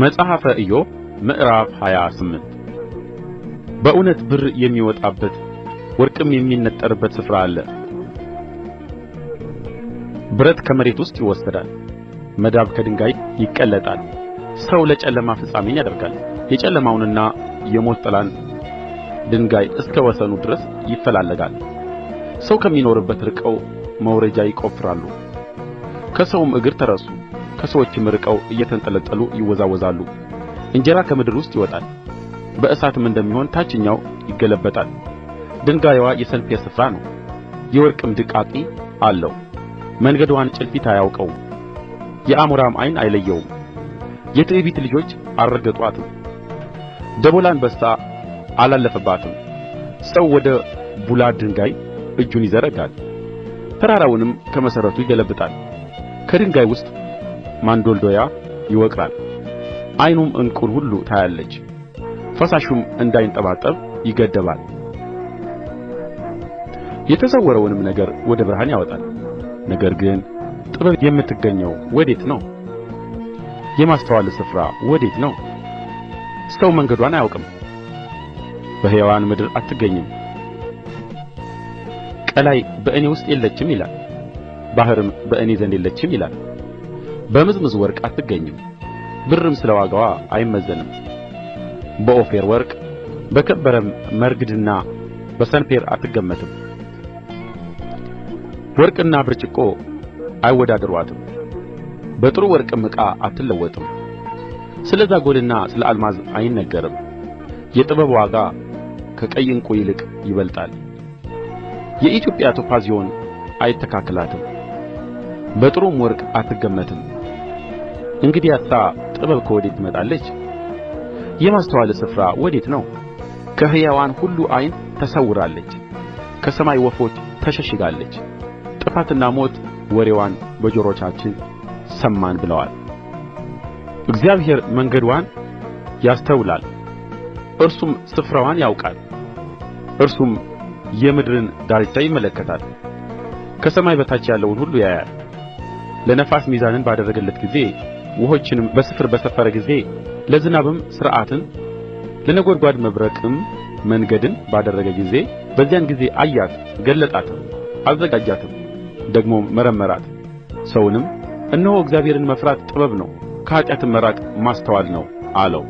መጽሐፈ ኢዮብ ምዕራፍ 28 በእውነት ብር የሚወጣበት ወርቅም የሚነጠርበት ስፍራ አለ። ብረት ከመሬት ውስጥ ይወሰዳል፣ መዳብ ከድንጋይ ይቀለጣል። ሰው ለጨለማ ፍጻሜን ያደርጋል፣ የጨለማውንና የሞት ጥላን ድንጋይ እስከ ወሰኑ ድረስ ይፈላለጋል። ሰው ከሚኖርበት ርቀው መውረጃ ይቈፍራሉ፣ ከሰውም እግር ተረሱ፣ ከሰዎችም ርቀው እየተንጠለጠሉ ይወዛወዛሉ። እንጀራ ከምድር ውስጥ ይወጣል፣ በእሳትም እንደሚሆን ታችኛው ይገለበጣል። ድንጋይዋ የሰንፔር ስፍራ ነው፣ የወርቅም ድቃቂ አለው። መንገድዋን ጭልፊት አያውቀውም፣ የአሞራም ዓይን አይለየውም። የትዕቢት ልጆች አልረገጡአትም፣ ደቦል አንበሳ አላለፈባትም። ሰው ወደ ቡላድ ድንጋይ እጁን ይዘረጋል፣ ተራራውንም ከመሠረቱ ይገለብጣል። ከድንጋይ ውስጥ ማንዶልዶያ ይወቅራል፣ ዓይኑም ዕንቍን ሁሉ ታያለች። ፈሳሹም እንዳይንጠባጠብ ይገድባል። የተሰወረውንም ነገር ወደ ብርሃን ያወጣል። ነገር ግን ጥበብ የምትገኘው ወዴት ነው? የማስተዋል ስፍራ ወዴት ነው? ሰው መንገዷን አያውቅም፣ በሕያዋን ምድር አትገኝም። ቀላይ በእኔ ውስጥ የለችም ይላል፣ ባሕርም በእኔ ዘንድ የለችም ይላል። በምዝምዝ ወርቅ አትገኝም፣ ብርም ስለ ዋጋዋ አይመዘንም። በኦፊር ወርቅ በከበረም መረግድና በሰንፔር አትገመትም። ወርቅና ብርጭቆ አይወዳደሩአትም፣ በጥሩ ወርቅም ዕቃ አትለወጥም። ስለ ዛጐልና ስለ አልማዝ አይነገርም። የጥበብ ዋጋ ከቀይ ዕንቍ ይልቅ ይበልጣል። የኢትዮጵያ ቶጳዝዮን አይተካከላትም፣ በጥሩም ወርቅ አትገመትም። እንግዲያሳ ጥበብ ከወዴት ትመጣለች? የማስተዋል ስፍራ ወዴት ነው? ከሕያዋን ሁሉ ዓይን ተሰውራለች፣ ከሰማይ ወፎች ተሸሽጋለች። ጥፋትና ሞት ወሬዋን በጆሮቻችን ሰማን ብለዋል። እግዚአብሔር መንገድዋን ያስተውላል፣ እርሱም ስፍራዋን ያውቃል። እርሱም የምድርን ዳርቻ ይመለከታል፣ ከሰማይ በታች ያለውን ሁሉ ያያል። ለነፋስ ሚዛንን ባደረገለት ጊዜ፣ ውኆችንም በስፍር በሰፈረ ጊዜ፣ ለዝናብም ሥርዓትን ለነጐድጓድ መብረቅም መንገድን ባደረገ ጊዜ፣ በዚያን ጊዜ አያት፣ ገለጣትም፣ አዘጋጃትም፣ ደግሞም መረመራት። ሰውንም እነሆ እግዚአብሔርን መፍራት ጥበብ ነው፣ ከኃጢአትም መራቅ ማስተዋል ነው አለው።